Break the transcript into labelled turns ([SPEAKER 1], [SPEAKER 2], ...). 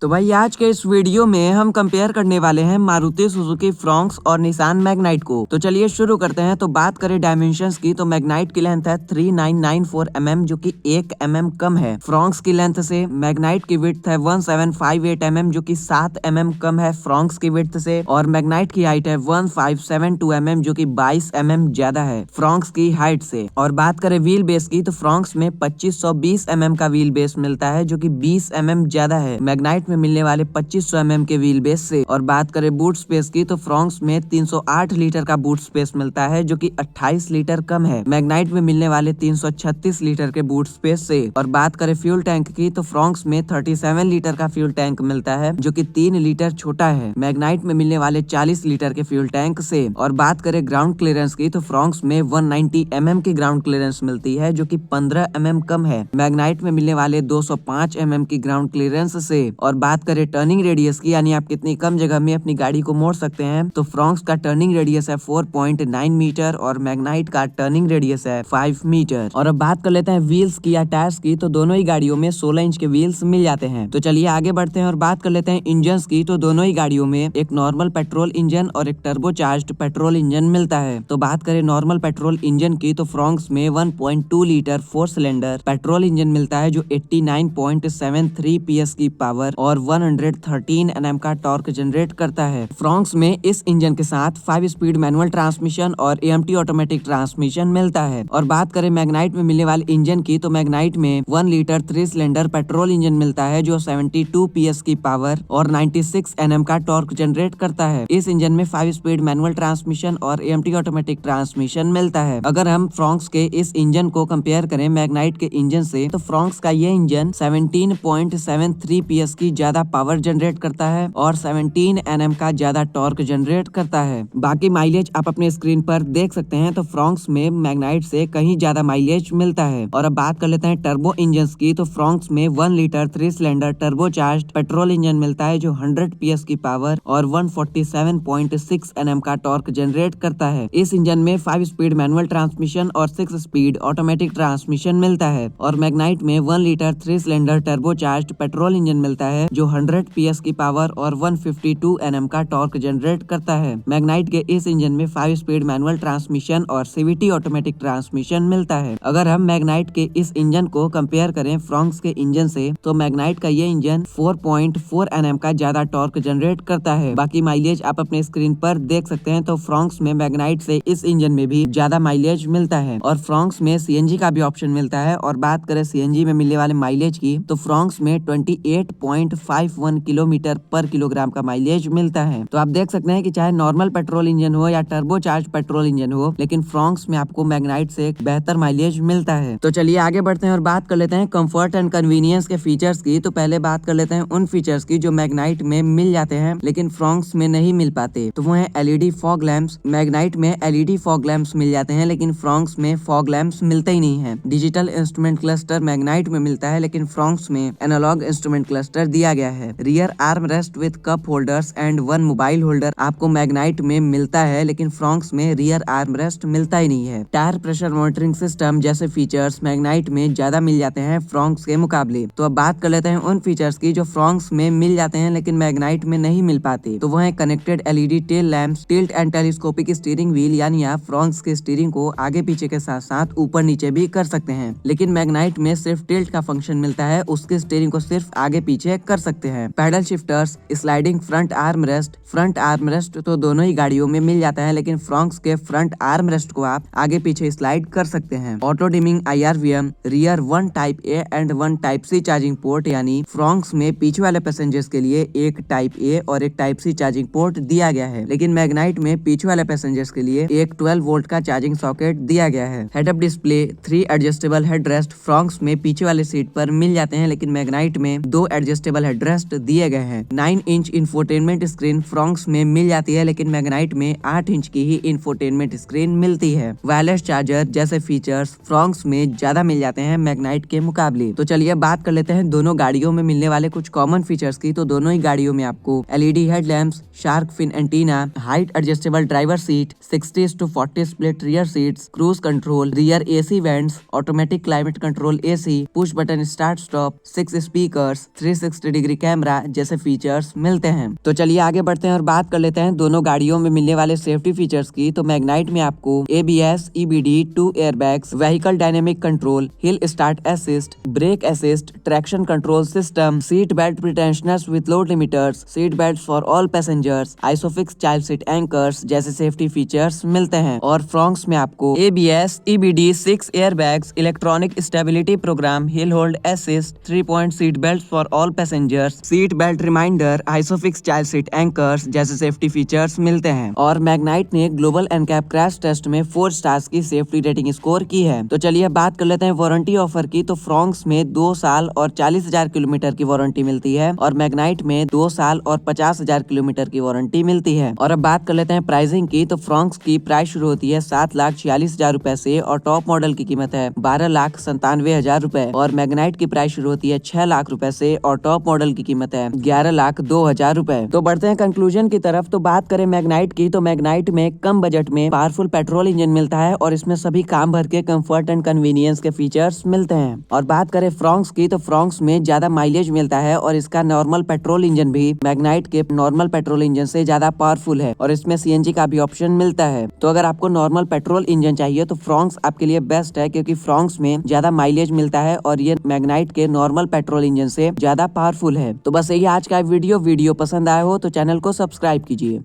[SPEAKER 1] तो भाई आज के इस वीडियो में हम कंपेयर करने वाले हैं मारुति सुजुकी फ्रॉन्क्स और निसान मैग्नाइट को। तो चलिए शुरू करते हैं। तो बात करें डायमेंशंस की तो मैग्नाइट की लेंथ है 3994 mm जो कि 1 mm कम है फ्रॉन्क्स की लेंथ से। मैग्नाइट की विड्थ है 1758 mm जो कि 7 mm कम है फ्रॉन्क्स की विड्थ से। और मैग्नाइट की हाइट है 1572 mm जो कि 22 mm ज्यादा है फ्रॉन्क्स की हाइट से। और बात करें व्हील बेस की तो फ्रॉन्क्स में 2520 mm का व्हील बेस मिलता है जो कि 20 mm ज्यादा है मैग्नाइट में मिलने वाले 2500 mm के व्हील बेस से। और बात करें बूट स्पेस की तो फ्रॉन्क्स में 308 लीटर का बूट स्पेस मिलता है जो कि 28 लीटर कम है मैग्नाइट में मिलने वाले 336 लीटर के बूट स्पेस से। और बात करें फ्यूल टैंक की तो फ्रॉन्क्स में 37 लीटर का फ्यूल टैंक मिलता है जो कि 3 लीटर छोटा है मैग्नाइट में मिलने वाले 40 लीटर के फ्यूल टैंक से। और बात करें ग्राउंड क्लियरेंस की तो फ्रॉन्क्स में 190 mm की ग्राउंड क्लियरेंस मिलती है जो कि 15 mm कम है मैग्नाइट में मिलने वाले 205 mm की ग्राउंड क्लियरेंस से। और बात करें टर्निंग रेडियस की यानी आप कितनी कम जगह में अपनी गाड़ी को मोड़ सकते हैं तो फ्रॉन्क्स का टर्निंग रेडियस है 4.9 मीटर और मैग्नाइट का टर्निंग रेडियस है 5 मीटर। और अब बात कर लेते हैं व्हील्स की या टायर्स की तो दोनों ही गाड़ियों में 16 इंच के व्हील्स मिल जाते हैं। तो चलिए आगे बढ़ते हैं और बात कर लेते हैं इंजन की तो दोनों ही गाड़ियों में एक नॉर्मल पेट्रोल इंजन और एक टर्बोचार्ज्ड पेट्रोल इंजन मिलता है। तो बात करें नॉर्मल पेट्रोल इंजन की तो फ्रॉन्क्स में 1.2 लीटर 4 सिलेंडर पेट्रोल इंजन मिलता है जो 89.73 PS की पावर और 113 Nm का टॉर्क जनरेट करता है। फ्रॉन्क्स में इस इंजन के साथ 5 स्पीड मैनुअल ट्रांसमिशन और AMT ऑटोमेटिक ट्रांसमिशन मिलता है। और बात करें मैग्नाइट में मिलने वाले इंजन की तो मैग्नाइट में 1 लीटर 3 सिलेंडर पेट्रोल इंजन मिलता है जो 72 PS की पावर और 96 Nm का टॉर्क जनरेट करता है। इस इंजन में 5 स्पीड मैनुअल ट्रांसमिशन और AMT ऑटोमेटिक ट्रांसमिशन मिलता है। अगर हम फ्रॉन्क्स के इस इंजन को कंपेयर करें मैग्नाइट के इंजन से तो फ्रॉन्क्स का ये इंजन 17.73 PS की ज्यादा पावर जनरेट करता है और 17 Nm का ज्यादा टॉर्क जनरेट करता है। बाकी माइलेज आप अपने स्क्रीन पर देख सकते हैं तो फ्रॉन्क्स में मैग्नाइट से कहीं ज्यादा माइलेज मिलता है। और अब बात कर लेते हैं टर्बो इंजन की तो फ्रॉन्क्स में 1 litre 3 cylinder turbocharged petrol engine मिलता है जो 100 PS की पावर और 147.6 Nm का टॉर्क जनरेट करता है। इस इंजन में 5 स्पीड मैनुअल ट्रांसमिशन और 6 स्पीड ऑटोमेटिक ट्रांसमिशन मिलता है। और मैग्नाइट में 1 litre 3 cylinder turbocharged petrol engine मिलता है जो 100 PS की पावर और 152 Nm का टॉर्क जनरेट करता है। मैग्नाइट के इस इंजन में 5 स्पीड मैनुअल ट्रांसमिशन और CVT ऑटोमेटिक ट्रांसमिशन मिलता है। अगर हम मैग्नाइट के इस इंजन को कंपेयर करें फ्रॉन्क्स के इंजन से तो मैग्नाइट का ये इंजन 4.4 Nm का ज्यादा टॉर्क जनरेट करता है। बाकी माइलेज आप अपने स्क्रीन पर देख सकते हैं तो फ्रॉन्क्स में मैग्नाइट से इस इंजन में भी ज्यादा माइलेज मिलता है। और फ्रॉन्क्स में CNG का भी ऑप्शन मिलता है। और बात करें CNG में मिलने वाले माइलेज की तो फ्रॉन्क्स में 28.51 किलोमीटर पर किलोग्राम का माइलेज मिलता है। तो आप देख सकते हैं कि चाहे नॉर्मल पेट्रोल इंजन हो या टर्बोचार्ज पेट्रोल इंजन हो लेकिन फ्रॉन्क्स में आपको मैग्नाइट से एक बेहतर माइलेज मिलता है। तो चलिए आगे बढ़ते हैं और बात कर लेते हैं कंफर्ट एंड कन्वीनियंस के फीचर्स की। तो पहले बात कर लेते हैं उन फीचर्स की जो मैग्नाइट में मिल जाते हैं लेकिन फ्रॉन्क्स में नहीं मिल पाते। तो वो है LED फॉग लैंप्स। मैग्नाइट में LED फॉग लैंप्स मिल जाते हैं लेकिन फ्रॉन्क्स में फॉग लैंप्स मिलते ही नहीं है। डिजिटल इंस्ट्रूमेंट क्लस्टर मैग्नाइट में मिलता है लेकिन फ्रॉन्क्स में एनालॉग इंस्ट्रूमेंट क्लस्टर दिया गया है। Rear arm rest with cup holders and 1 mobile holder आपको मैग्नाइट में मिलता है लेकिन फ्रॉन्क्स में रियर आर्म रेस्ट मिलता ही नहीं है। टायर प्रेशर मॉनिटरिंग सिस्टम जैसे फीचर्स मैग्नाइट में ज्यादा मिल जाते हैं फ्रॉन्क्स के मुकाबले। तो अब बात कर लेते हैं उन फीचर्स की जो फ्रॉन्क्स में मिल जाते हैं लेकिन मैग्नाइट में नहीं मिल पाते। तो वो है connected LED tail lamps, tilt and telescopic steering wheel यानी आप फ्रॉन्क्स के स्टीयरिंग को आगे पीछे के साथ साथ ऊपर नीचे भी कर सकते हैं लेकिन मैग्नाइट में सिर्फ टिल्ट का फंक्शन मिलता है, उसके स्टीयरिंग को सिर्फ आगे पीछे कर सकते हैं। Paddle shifters, sliding front arm rest तो दोनों ही गाड़ियों में मिल जाता है लेकिन फ्रॉन्क्स के फ्रंट आर्म रेस्ट को आप आगे पीछे स्लाइड कर सकते हैं। Auto dimming IRVM, rear 1 type A and 1 type C charging port यानी फ्रॉन्क्स में पीछे वाले पैसेंजर्स के लिए एक टाइप A और एक टाइप C चार्जिंग पोर्ट दिया गया है लेकिन मैग्नाइट में पीछे वाले पैसेंजर्स के लिए एक 12 वोल्ट का चार्जिंग सॉकेट दिया गया है। Head up display, 3 adjustable headrest Fronx में पीछे वाले सीट पर मिल जाते हैं लेकिन मैग्नाइट में 2 एडजस्टेबल हेडरेस्ट दिए गए हैं। 9 इंच इंफोटेनमेंट स्क्रीन फ्रॉन्क्स में मिल जाती है लेकिन मैग्नाइट में 8 इंच की ही इंफोटेनमेंट स्क्रीन मिलती है। वायरलेस चार्जर जैसे फीचर्स फ्रॉन्क्स में ज्यादा मिल जाते हैं मैग्नाइट के मुकाबले। तो चलिए बात कर लेते हैं दोनों गाड़ियों में मिलने वाले कुछ कॉमन फीचर्स की। तो दोनों ही गाड़ियों में आपको LED headlamps, shark fin antenna, height adjustable driver seat, 60:40 split rear seats, cruise control, rear AC vents, automatic climate control AC, push button start stop, 6 speakers, 360 360 degree camera जैसे फीचर्स मिलते हैं। तो चलिए आगे बढ़ते हैं और बात कर लेते हैं दोनों गाड़ियों में मिलने वाले सेफ्टी फीचर्स की। तो मैग्नाइट में आपको ABS, EBD, 2 airbags, vehicle dynamic control, hill start assist, brake assist, traction control system, seat belt pretensioners with load limiters, seat belt for all passengers, isofix child seat anchors जैसे safety features मिलते हैं। और Fronx में आपको ABS, EBD, 6 airbags, electronic stability program, hill hold assist, 3 point seat belt for all passengers, seat belt reminder, isofix child seat anchors जैसे safety features मिलते हैं। और मैग्नाइट ने ग्लोबल एनकैप क्रैश टेस्ट में 4 स्टार्स की safety rating score की है। तो चलिए बात कर लेते हैं वारंटी ऑफर की। तो फ्रॉन्क्स में 2 साल और 40,000 किलोमीटर की वारंटी मिलती है और मैग्नाइट में 2 साल और 50,000 किलोमीटर की वारंटी मिलती है। और अब बात कर लेते हैं प्राइसिंग की। तो फ्रॉन्क्स की प्राइस शुरू होती है 7,46,000 रुपए से और टॉप मॉडल की कीमत है 12,97,000 रुपए। और मैग्नाइट की प्राइस शुरू होती है 6 लाख रुपए से और टॉप मॉडल की कीमत है 11,02,000 रुपए। तो बढ़ते हैं कंक्लूजन की तरफ। तो बात करें मैग्नाइट की, तो मैग्नाइट में कम बजट में पावरफुल पेट्रोल इंजन मिलता है और इसमें सभी काम भर के कंफर्ट एंड कन्वीनियंस के फीचर्स मिलते हैं। और बात करें फ्रॉन्क्स की, तो फ्रॉन्क्स में ज्यादा माइलेज मिलता है और इसका नॉर्मल पेट्रोल इंजन भी मैग्नाइट के नॉर्मल पेट्रोल इंजन से ज्यादा पावरफुल है और इसमें CNG का भी ऑप्शन मिलता है। तो अगर आपको नॉर्मल पेट्रोल इंजन चाहिए तो फ्रॉन्क्स आपके लिए बेस्ट है, क्योंकि फ्रॉन्क्स में ज्यादा माइलेज मिलता है और ये मैग्नाइट के नॉर्मल पेट्रोल इंजन से ज्यादा पावरफुल है। तो बस यही आज का वीडियो पसंद आया हो तो चैनल को सब्सक्राइब कीजिए।